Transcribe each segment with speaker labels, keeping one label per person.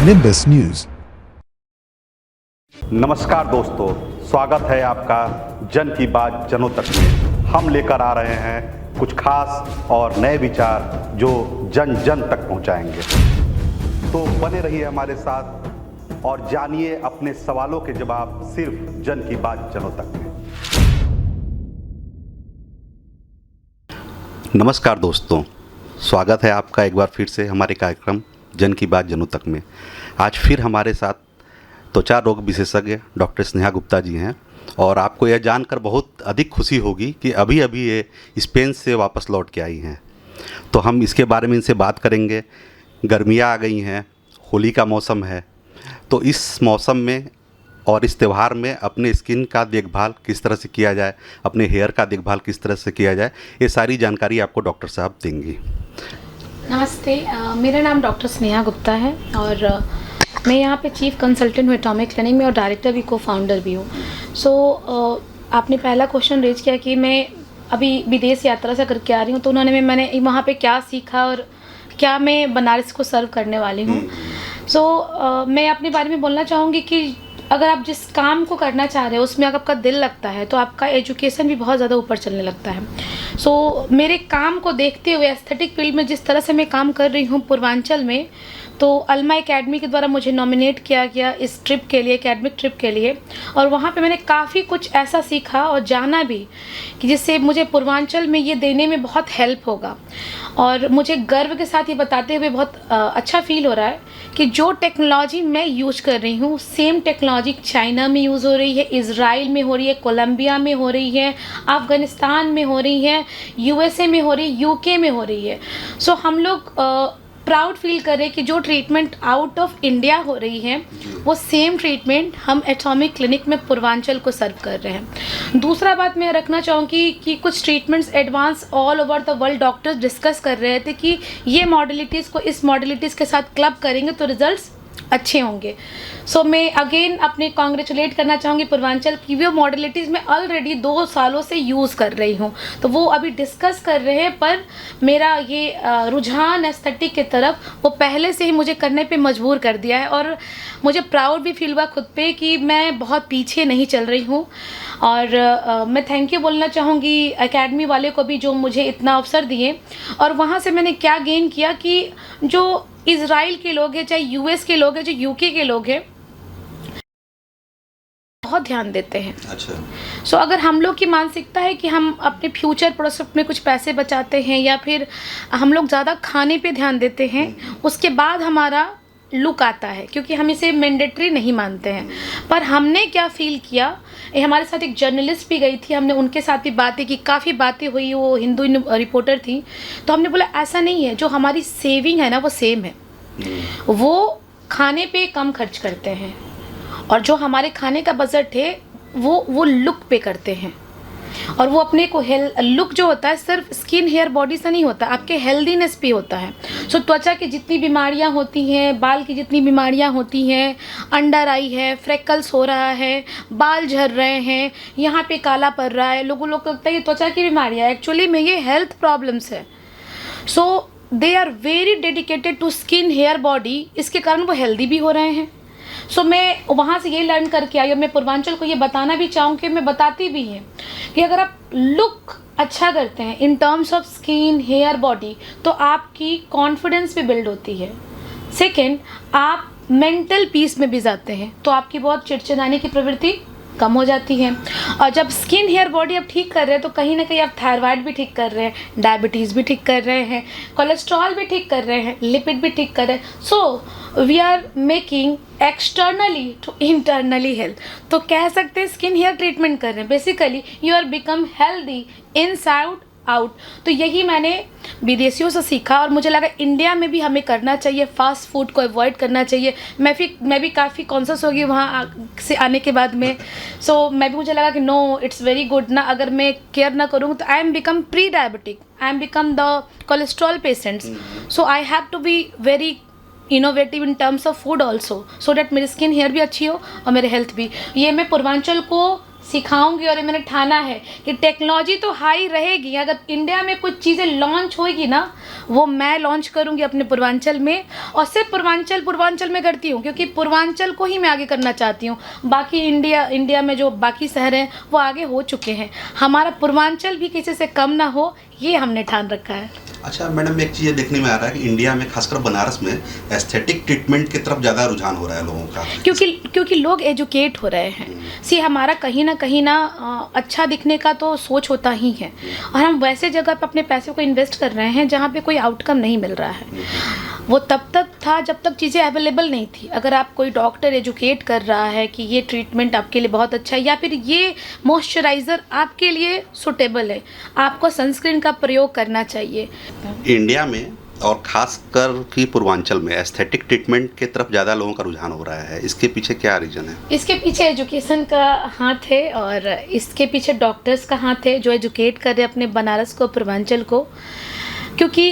Speaker 1: Nimbus News।
Speaker 2: नमस्कार दोस्तों, स्वागत है आपका जन की बात जनों तक में। हम लेकर आ रहे हैं कुछ खास और नए विचार जो जन जन तक पहुंचाएंगे। तो बने रहिए हमारे साथ और जानिए अपने सवालों के जवाब सिर्फ जन की बात जनों तक में। नमस्कार दोस्तों, स्वागत है आपका एक बार फिर से हमारे कार्यक्रम जन की बात जनों तक में। आज फिर हमारे साथ त्वचा रोग विशेषज्ञ डॉक्टर स्नेहा गुप्ता जी हैं और आपको यह जानकर बहुत अधिक खुशी होगी कि अभी अभी ये स्पेन से वापस लौट के आई हैं। तो हम इसके बारे में इनसे बात करेंगे। गर्मियाँ आ गई हैं, होली का मौसम है, तो इस मौसम में और इस त्यौहार में अपने स्किन का देखभाल किस तरह से किया जाए, अपने हेयर का देखभाल किस तरह से किया जाए, ये सारी जानकारी आपको डॉक्टर साहब देंगी।
Speaker 3: नमस्ते, मेरा नाम डॉक्टर स्नेहा गुप्ता है और मैं यहाँ पे चीफ कंसल्टेंट हूँ एटॉमिक क्लिनिक में और डायरेक्टर भी, को फाउंडर भी हूँ। आपने पहला क्वेश्चन रेज किया कि मैं अभी विदेश यात्रा से करके आ रही हूँ, तो मैंने वहाँ पे क्या सीखा और क्या मैं बनारस को सर्व करने वाली हूँ। मैं अपने बारे में बोलना चाहूँगी कि अगर आप जिस काम को करना चाह रहे हो उसमें अगर आपका दिल लगता है तो आपका एजुकेशन भी बहुत ज़्यादा ऊपर चलने लगता है। मेरे काम को देखते हुए एस्थेटिक फील्ड में जिस तरह से मैं काम कर रही हूँ पूर्वांचल में, तो अल्मा एकेडमी के द्वारा मुझे नॉमिनेट किया गया इस ट्रिप के लिए, एकेडमिक ट्रिप के लिए, और वहाँ पे मैंने काफ़ी कुछ ऐसा सीखा और जाना भी कि जिससे मुझे पूर्वांचल में ये देने में बहुत हेल्प होगा। और मुझे गर्व के साथ ये बताते हुए बहुत अच्छा फील हो रहा है कि जो टेक्नोलॉजी मैं यूज कर रही हूँ सेम टेक्नोलॉजी चाइना में यूज़ हो रही है, इज़राइल में हो रही है, कोलंबिया में हो रही है, अफ़गानिस्तान में हो रही है, यूएसए में हो रही है, यूके में हो रही है। हम लोग प्राउड फील कर रहे हैं कि जो ट्रीटमेंट आउट ऑफ इंडिया हो रही है वो सेम ट्रीटमेंट हम एटॉमिक क्लिनिक में पूर्वांचल को सर्व कर रहे हैं। दूसरा बात मैं रखना चाहूँगी कि कुछ treatments advance all over the world doctors discuss कर रहे थे कि ये मॉडलिटीज़ को इस मॉडलिटीज़ के साथ क्लब करेंगे तो रिजल्ट्स अच्छे होंगे। मैं अगेन अपने कॉन्ग्रेचुलेट करना चाहूँगी पूर्वांचल की, वो मॉडलिटीज़ मैं ऑलरेडी 2 सालों से यूज़ कर रही हूँ, तो वो अभी डिस्कस कर रहे हैं, पर मेरा ये रुझान एस्थेटिक की तरफ वो पहले से ही मुझे करने पे मजबूर कर दिया है और मुझे प्राउड भी फील हुआ खुद पे कि मैं बहुत पीछे नहीं चल रही हूँ। और मैं थैंक यू बोलना चाहूँगी एकेडमी वाले को भी जो मुझे इतना अवसर दिए। और वहाँ से मैंने क्या गेन किया कि जो इज़राइल के लोग हैं, चाहे यूएस के लोग हैं, जो यूके के लोग हैं, बहुत ध्यान देते हैं। अच्छा। अगर हम लोग की मानसिकता है कि हम अपने फ्यूचर प्रोस्पेक्ट में कुछ पैसे बचाते हैं या फिर हम लोग ज़्यादा खाने पे ध्यान देते हैं, उसके बाद हमारा लुक आता है, क्योंकि हम इसे मैंडेटरी नहीं मानते हैं। पर हमने क्या फील किया, हमारे साथ एक जर्नलिस्ट भी गई थी, हमने उनके साथ भी बातें की, काफ़ी बातें हुई, वो हिंदू रिपोर्टर थी, तो हमने बोला ऐसा नहीं है, जो हमारी सेविंग है ना वो सेम है। वो खाने पे कम खर्च करते हैं और जो हमारे खाने का बजट है वो लुक पे करते हैं। और वो अपने को लुक जो होता है सिर्फ स्किन हेयर बॉडी से नहीं होता, आपके हेल्दीनेस पे होता है। त्वचा की जितनी बीमारियां होती हैं, बाल की जितनी बीमारियां होती हैं, अंडर आई है, फ्रेकल्स हो रहा है, बाल झड़ रहे हैं, यहाँ पे काला पड़ रहा है, लोगों को लगता है ये त्वचा की बीमारियां है, एक्चुअली में ये हेल्थ प्रॉब्लम्स है। They are very dedicated to skin hair body, इसके कारण वो हेल्दी भी हो रहे हैं। मैं वहाँ से ये लर्न करके आई और मैं पूर्वांचल को ये बताना भी चाहूँगी, मैं बताती भी हैं कि अगर आप लुक अच्छा करते हैं in terms of skin hair body तो आपकी कॉन्फिडेंस भी बिल्ड होती है। सेकेंड, आप मेंटल पीस में भी जाते हैं, तो आपकी बहुत चिड़चिड़ाने की प्रवृत्ति कम हो जाती है। और जब स्किन हेयर बॉडी आप ठीक कर रहे हैं तो कहीं ना कहीं आप थायराइड भी ठीक कर रहे हैं, डायबिटीज़ भी ठीक कर रहे हैं, कोलेस्ट्रॉल भी ठीक कर रहे हैं, लिपिड भी ठीक कर रहे हैं। We are making externally to internally health. तो कह सकते हैं स्किन हेयर ट्रीटमेंट कर रहे हैं, basically you are become healthy inside out. तो यही मैंने विदेशियों से सीखा और मुझे लगा इंडिया में भी हमें करना चाहिए, फास्ट फूड को अवॉइड करना चाहिए। मैं भी काफ़ी कॉन्शियस होगी वहाँ से आने के बाद में। मैं भी, मुझे लगा कि नो इट्स वेरी गुड ना, अगर मैं केयर ना करूँ तो I am become pre diabetic, I am become the cholesterol patients. I have to be very innovative in terms of food also, so that मेरी स्किन हेयर भी अच्छी हो और मेरे हेल्थ भी। ये मैं पूर्वांचल को सिखाऊंगी और ये मैंने ठाना है कि टेक्नोलॉजी तो हाई रहेगी। अगर इंडिया में कुछ चीज़ें लॉन्च होगी ना, वो मैं लॉन्च करूंगी अपने पूर्वांचल में, और सिर्फ पूर्वांचल में करती हूँ क्योंकि पूर्वांचल को ही मैं आगे करना चाहती हूँ। बाकी इंडिया में जो बाकी शहर हैं वो आगे हो चुके हैं, हमारा पूर्वांचल भी किसी से कम ना हो, ये हमने ठान रखा है।
Speaker 2: अच्छा मैडम, एक चीज़ देखने में आ रहा है कि इंडिया में खासकर बनारस में एस्थेटिक ट्रीटमेंट की तरफ ज़्यादा रुझान हो रहा है लोगों का,
Speaker 3: क्योंकि लोग एजुकेट हो रहे हैं। हमारा कहीं ना अच्छा दिखने का तो सोच होता ही है, और हम वैसे जगह पे अपने पैसे को इन्वेस्ट कर रहे हैं जहाँ पे कोई आउटकम नहीं मिल रहा है। वो तब तक था जब तक चीज़ें अवेलेबल नहीं थी। अगर आप कोई डॉक्टर एजुकेट कर रहा है कि ये ट्रीटमेंट आपके लिए बहुत अच्छा है, या फिर ये मॉइस्चराइज़र आपके लिए सुटेबल है, आपको सनस्क्रीन का प्रयोग करना चाहिए।
Speaker 2: इंडिया में और खासकर कि पूर्वांचल में एस्थेटिक ट्रीटमेंट की तरफ ज़्यादा लोगों का रुझान हो रहा है, इसके पीछे क्या रीज़न है?
Speaker 3: इसके पीछे एजुकेशन का हाथ है, और इसके पीछे डॉक्टर्स का हाथ है जो एजुकेट कर रहे हैं अपने बनारस को, पूर्वांचल को। क्योंकि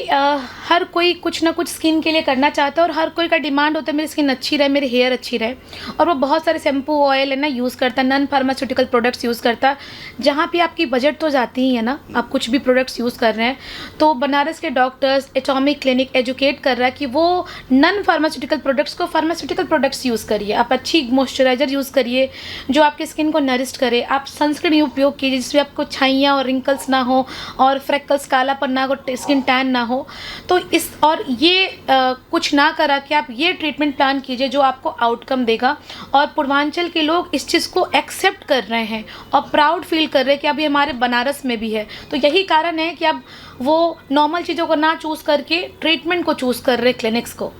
Speaker 3: हर कोई कुछ ना कुछ स्किन के लिए करना चाहता है, और हर कोई का डिमांड होता है मेरी स्किन अच्छी रहे, मेरी हेयर अच्छी रहे, और वो बहुत सारे शैम्पू ऑयल है ना यूज़ करता है, नॉन फार्मास्यूटिकल प्रोडक्ट्स यूज़ करता है। जहाँ पे आपकी बजट तो जाती ही है ना, आप कुछ भी प्रोडक्ट्स यूज़ कर रहे हैं, तो बनारस के डॉक्टर्स, एटॉमिक क्लिनिक एजुकेट कर रहा है कि वो नॉन फार्मास्यूटिकल प्रोडक्ट्स को फार्मास्यूटिकल प्रोडक्ट्स यूज़ करिए, आप अच्छी मॉइस्चराइज़र यूज़ करिए जो आपकी स्किन को नरिस्ट करे, आप सनस्क्रीन उपयोग कीजिए जिसमें आपको छाइयाँ और रिंकल्स ना हो, और फ्रेकल्स कालापन ना हो, स्किन टैन ना हो। तो और ये कुछ ना करा कि आप ये ट्रीटमेंट प्लान कीजिए जो आपको आउटकम देगा, और पूर्वांचल के लोग इस चीज़ को एक्सेप्ट कर रहे हैं और प्राउड फील कर रहे हैं कि अभी हमारे बनारस में भी है। तो यही कारण है कि अब वो नॉर्मल चीज़ों को ना चूज़ करके ट्रीटमेंट को चूज़ कर रहे क्लिनिक्स को।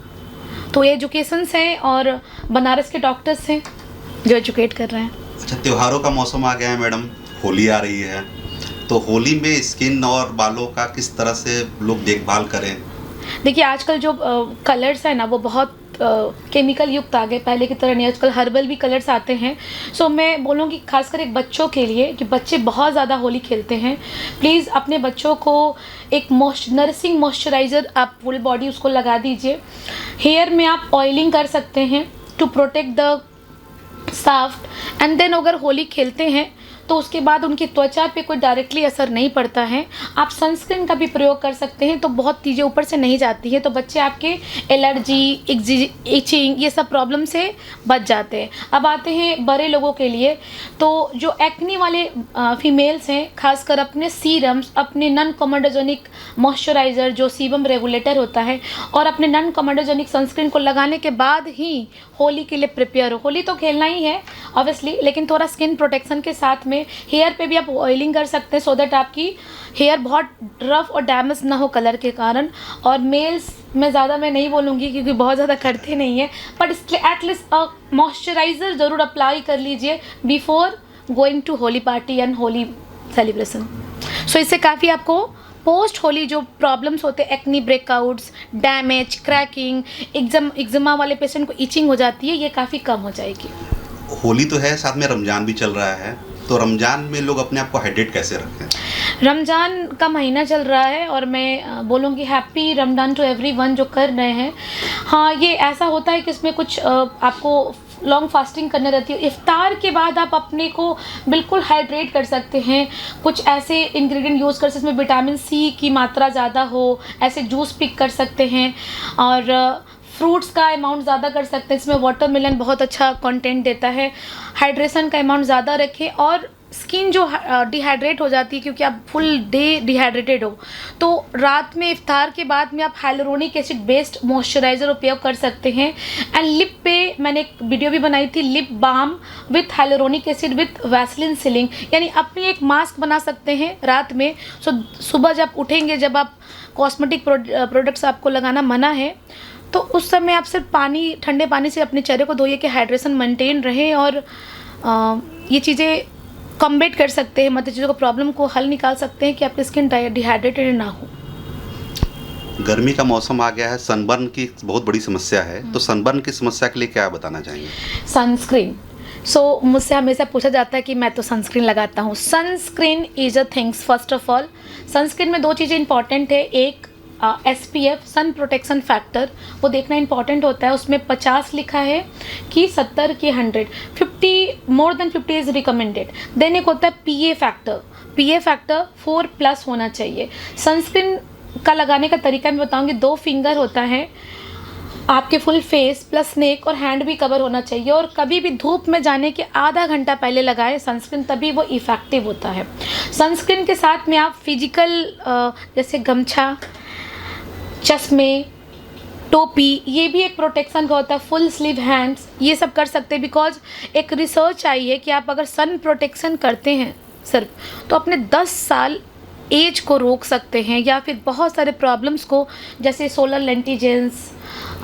Speaker 3: तो ये एजुकेशंस हैं और बनारस के डॉक्टर्स हैं जो एजुकेट कर रहे हैं।
Speaker 2: अच्छा, त्योहारों का मौसम आ गया है मैडम, होली आ रही है, तो होली में स्किन और बालों का किस तरह से लोग देखभाल करें?
Speaker 3: देखिए आजकल जो कलर्स है ना वो बहुत केमिकल युक्त आ गए, पहले की तरह नहीं, आजकल हर्बल भी कलर्स आते हैं। सो मैं बोलूँगी खासकर एक बच्चों के लिए कि बच्चे बहुत ज़्यादा होली खेलते हैं, प्लीज़ अपने बच्चों को एक नरिशिंग मॉइस्चराइज़र आप फुल बॉडी उसको लगा दीजिए। हेयर में आप ऑयलिंग कर सकते हैं to protect the shaft, and then अगर होली खेलते हैं तो उसके बाद उनकी त्वचा पे कोई डायरेक्टली असर नहीं पड़ता है। आप सनस्क्रीन का भी प्रयोग कर सकते हैं, तो बहुत चीज़ें ऊपर से नहीं जाती है, तो बच्चे आपके एलर्जी, इचिंग, ये सब प्रॉब्लम से बच जाते हैं। अब आते हैं बड़े लोगों के लिए, तो जो एक्नी वाले फीमेल्स हैं, खासकर अपने सीरम्स, अपने नॉन कोमेडोजेनिक मॉइस्चराइज़र जो सीबम रेगुलेटर होता है, और अपने नॉन कोमेडोजेनिक सनस्क्रीन को लगाने के बाद ही होली के लिए प्रिपेयर हो। होली तो खेलना ही है ऑब्वियसली, लेकिन थोड़ा स्किन प्रोटेक्शन के साथ में हेयर पे भी आप ऑयलिंग कर सकते हैं, सो दैट आपकी हेयर बहुत रफ और डैमेज ना हो कलर के कारण। और मेल्स में ज़्यादा मैं नहीं बोलूँगी क्योंकि बहुत ज़्यादा करते नहीं हैं, बट एटलीस्ट मॉइस्चराइज़र ज़रूर अप्लाई कर लीजिए before going to Holi party and Holi celebration. So इससे काफ़ी आपको पोस्ट होली जो प्रॉब्लम्स होते हैं, acne breakouts, damage, cracking, eczema वाले पेशेंट को इचिंग हो जाती है, ये काफ़ी कम हो जाएगी।
Speaker 2: होली तो है, साथ में रमज़ान भी चल रहा है, तो रमज़ान में लोग अपने आप को हाइड्रेट कैसे रखें?
Speaker 3: रमज़ान का महीना चल रहा है और मैं बोलूँगी हैप्पी रमज़ान टू एवरीवन जो कर रहे हैं। हाँ, ये ऐसा होता है कि इसमें कुछ आपको लॉन्ग फास्टिंग करने रहती है। इफ्तार के बाद आप अपने को बिल्कुल हाइड्रेट कर सकते हैं, कुछ ऐसे इंग्रेडिएंट यूज़ कर सकते हैं जिसमें विटामिन सी की मात्रा ज़्यादा हो, ऐसे जूस पिक कर सकते हैं, और फ्रूट्स का अमाउंट ज़्यादा कर सकते हैं, इसमें वाटरमेलन बहुत अच्छा कंटेंट देता है। हाइड्रेशन का अमाउंट ज़्यादा रखें, और स्किन जो डिहाइड्रेट हो जाती है क्योंकि आप फुल डे डिहाइड्रेटेड हो, तो रात में इफ्तार के बाद में आप हाइलुरोनिक एसिड बेस्ड मॉइस्चराइज़र उपयोग कर सकते हैं। एंड लिप पे मैंने एक वीडियो भी बनाई थी, lip balm with hyaluronic acid with Vaseline sealing, यानी अपनी एक मास्क बना सकते हैं रात में। सो सुबह जब उठेंगे, जब आप कॉस्मेटिक प्रोडक्ट्स आपको लगाना मना है, तो उस समय आप सिर्फ पानी, ठंडे पानी से अपने चेहरे को धोइए कि हाइड्रेशन मेंटेन रहे, और ये चीज़ें कॉम्बेट कर सकते हैं, मतलब चीज़ों को प्रॉब्लम को हल निकाल सकते हैं कि आपकी स्किन डिहाइड्रेटेड ना हो।
Speaker 2: गर्मी का मौसम आ गया है, सनबर्न की बहुत बड़ी समस्या है, तो सनबर्न की समस्या के लिए क्या बताना चाहेंगे?
Speaker 3: सनस्क्रीन। मुझसे हमेशा पूछा जाता है कि मैं तो सनस्क्रीन लगाता हूँ। Sunscreen is a things, first of all sunscreen में दो चीज़ें इंपॉर्टेंट है, एक SPF सन प्रोटेक्शन फैक्टर वो देखना इंपॉर्टेंट होता है। उसमें 50 लिखा है कि 70 कि 100, 50 more than 50 is recommended. Then एक होता है PA फैक्टर 4+ होना चाहिए। सनस्क्रीन का लगाने का तरीका मैं बताऊंगी। 2 फिंगर होता है, आपके फुल फेस प्लस नेक और हैंड भी कवर होना चाहिए, और कभी भी धूप में जाने के आधा घंटा पहले लगाएं सनस्क्रीन, तभी वो इफ़ेक्टिव होता है। सनस्क्रीन के साथ में आप फिजिकल जैसे गमछा, चश्मे, टोपी, ये भी एक प्रोटेक्शन का होता है। फुल स्लीव हैंड्स, ये सब कर सकते हैं। बिकॉज एक रिसर्च आई है कि आप अगर सन प्रोटेक्शन करते हैं सिर्फ, तो अपने 10 साल एज को रोक सकते हैं, या फिर बहुत सारे प्रॉब्लम्स को जैसे solar lentigines,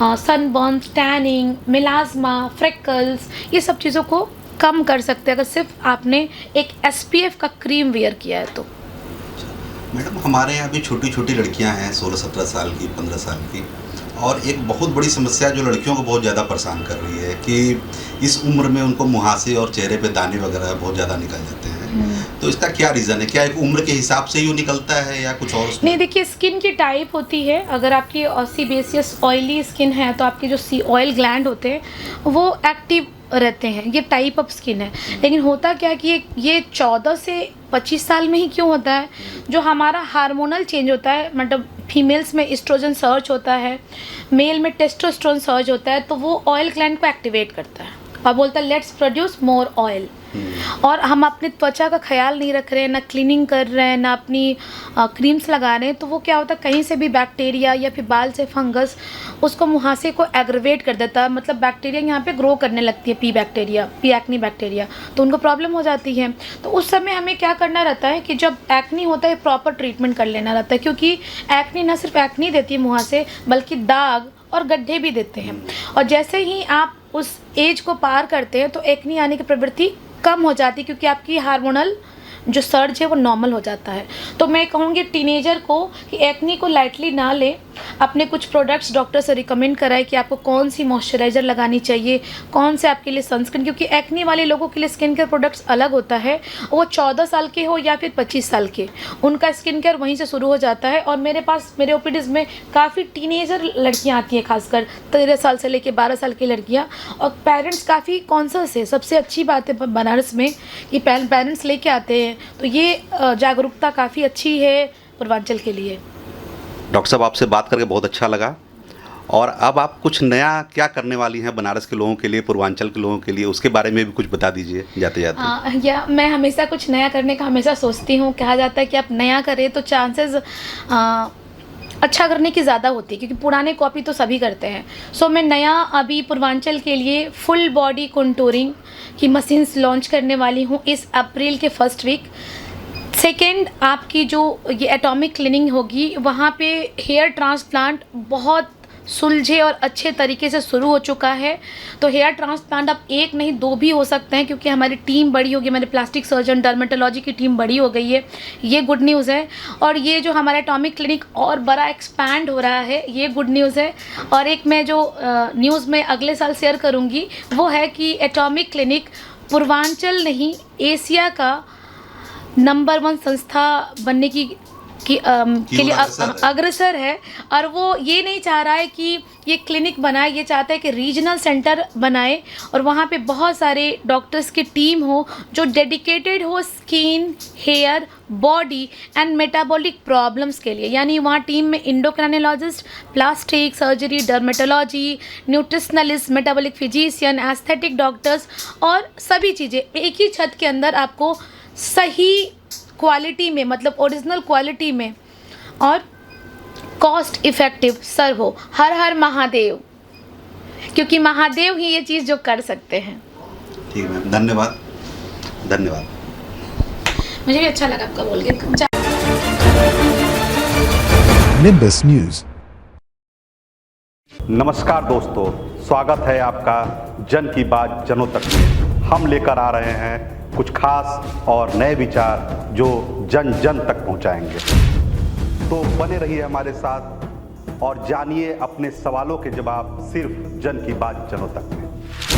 Speaker 3: sunburn, tanning, melasma, freckles, ये सब चीज़ों को कम कर सकते हैं अगर सिर्फ आपने एक SPF का क्रीम वेयर किया है तो।
Speaker 2: मैडम, हमारे यहाँ भी छोटी छोटी लड़कियाँ हैं 16-17 साल की, 15 साल की, और एक बहुत बड़ी समस्या जो लड़कियों को बहुत ज़्यादा परेशान कर रही है कि इस उम्र में उनको मुहासे और चेहरे पे दाने वगैरह बहुत ज़्यादा निकल जाते हैं। तो इसका क्या रीज़न है? क्या एक उम्र के हिसाब से ही वो निकलता है या कुछ और?
Speaker 3: नहीं, देखिए, स्किन की टाइप होती है। अगर आपकी सीबेसियस ऑयली स्किन है तो आपके जो ऑयल ग्लैंड होते हैं वो एक्टिव रहते हैं, ये टाइप ऑफ स्किन है। लेकिन होता क्या है कि ये 14 से 25 साल में ही क्यों होता है? जो हमारा हार्मोनल चेंज होता है, मतलब फीमेल्स में एस्ट्रोजन सर्ज होता है, मेल में टेस्टोस्टेरोन सर्ज होता है, तो वो ऑयल ग्लैंड को एक्टिवेट करता है और बोलता है लेट्स प्रोड्यूस मोर ऑयल। और हम अपनी त्वचा का ख्याल नहीं रख रहे हैं, ना क्लीनिंग कर रहे हैं, ना अपनी क्रीम्स लगा रहे हैं, तो वो क्या होता है, कहीं से भी बैक्टीरिया या फिर बाल से फंगस उसको मुहासे को एग्रवेट कर देता है। मतलब बैक्टीरिया यहाँ पे ग्रो करने लगती है, पी एक्नी बैक्टीरिया, तो उनको प्रॉब्लम हो जाती है। तो उस समय हमें क्या करना रहता है कि जब एक्नी होता है प्रॉपर ट्रीटमेंट कर लेना रहता है, क्योंकि एक्नी ना सिर्फ एक्नी देती है मुहासे, बल्कि दाग और गड्ढे भी देते हैं। और जैसे ही आप उस एज को पार करते हैं तो एक्नी आने की प्रवृत्ति कम हो जाती है, क्योंकि आपकी हार्मोनल जो सर्ज है वो नॉर्मल हो जाता है। तो मैं कहूँगी टीनेजर को कि एक्नी को लाइटली ना लें, अपने कुछ प्रोडक्ट्स डॉक्टर से रिकमेंड कराएं कि आपको कौन सी मॉइस्चराइज़र लगानी चाहिए, कौन से आपके लिए सनस्क्रीन, क्योंकि एक्नी वाले लोगों के लिए स्किन केयर प्रोडक्ट्स अलग होता है। वो 14 साल के हो या फिर 25 साल के, उनका स्किन केयर वहीं से शुरू हो जाता है। और मेरे पास मेरे OPDs में काफ़ी टीनेजर लड़कियाँ आती हैं, खासकर 13 साल से लेकर 12 साल की लड़कियाँ, और पेरेंट्स काफ़ी कॉन्शियस है। सबसे अच्छी बात है बनारस में कि पेरेंट्स लेके आते हैं, तो ये जागरूकता काफ़ी अच्छी है पूर्वांचल के लिए।
Speaker 2: डॉक्टर साहब, आपसे बात करके बहुत अच्छा लगा। और अब आप कुछ नया क्या करने वाली हैं बनारस के लोगों के लिए, पूर्वांचल के लोगों के लिए, उसके बारे में भी कुछ बता दीजिए जाते जाते।
Speaker 3: या मैं हमेशा कुछ नया करने का हमेशा सोचती हूँ। कहा जाता है कि आप नया करें तो चांसेस अच्छा करने की ज़्यादा होती है, क्योंकि पुराने कॉपी तो सभी करते हैं। सो मैं नया अभी पूर्वांचल के लिए फुल बॉडी कंटूरिंग की मशीन्स लॉन्च करने वाली हूँ इस अप्रैल के फर्स्ट वीक। सेकेंड, आपकी जो ये एटॉमिक क्लीनिंग होगी, वहाँ पे हेयर ट्रांसप्लांट बहुत सुलझे और अच्छे तरीके से शुरू हो चुका है। तो हेयर ट्रांसप्लांट अब 1 नहीं 2 भी हो सकते हैं, क्योंकि हमारी टीम बड़ी होगी, हमारे प्लास्टिक सर्जन, डर्मेटोलॉजी की टीम बड़ी हो गई है। ये गुड न्यूज़ है। और ये जो हमारा एटॉमिक क्लिनिक और बड़ा एक्सपैंड हो रहा है, ये गुड न्यूज़ है। और एक मैं जो न्यूज़ में अगले साल शेयर करूँगी वो है कि एटॉमिक क्लिनिक पूर्वांचल नहीं, एशिया का नंबर 1 संस्था बनने के लिए अग्रसर है। और वो ये नहीं चाह रहा है कि ये क्लिनिक बनाए, ये चाहता है कि रीजनल सेंटर बनाए और वहाँ पे बहुत सारे डॉक्टर्स की टीम हो जो डेडिकेटेड हो skin, hair, body and metabolic problems के लिए। यानी वहाँ टीम में endocrinologist, plastic surgery, dermatology, nutritionalist, metabolic physician, aesthetic doctors, और सभी चीज़ें एक ही छत के अंदर आपको सही क्वालिटी में, मतलब ओरिजिनल क्वालिटी में और कॉस्ट इफ़ेक्टिव सर्व हो। हर हर महादेव, क्योंकि महादेव ही ये चीज़ जो कर सकते हैं।
Speaker 2: ठीक है मैम, धन्यवाद। धन्यवाद।
Speaker 3: मुझे भी अच्छा लगा आपका बोल के।
Speaker 1: Nimbus news.
Speaker 2: नमस्कार दोस्तों, स्वागत है आपका जन की बात जनों तक में। हम लेकर आ रहे हैं कुछ खास और नए विचार जो जन जन तक पहुंचाएंगे। तो बने रहिए हमारे साथ और जानिए अपने सवालों के जवाब सिर्फ जन की बात जनों तक में।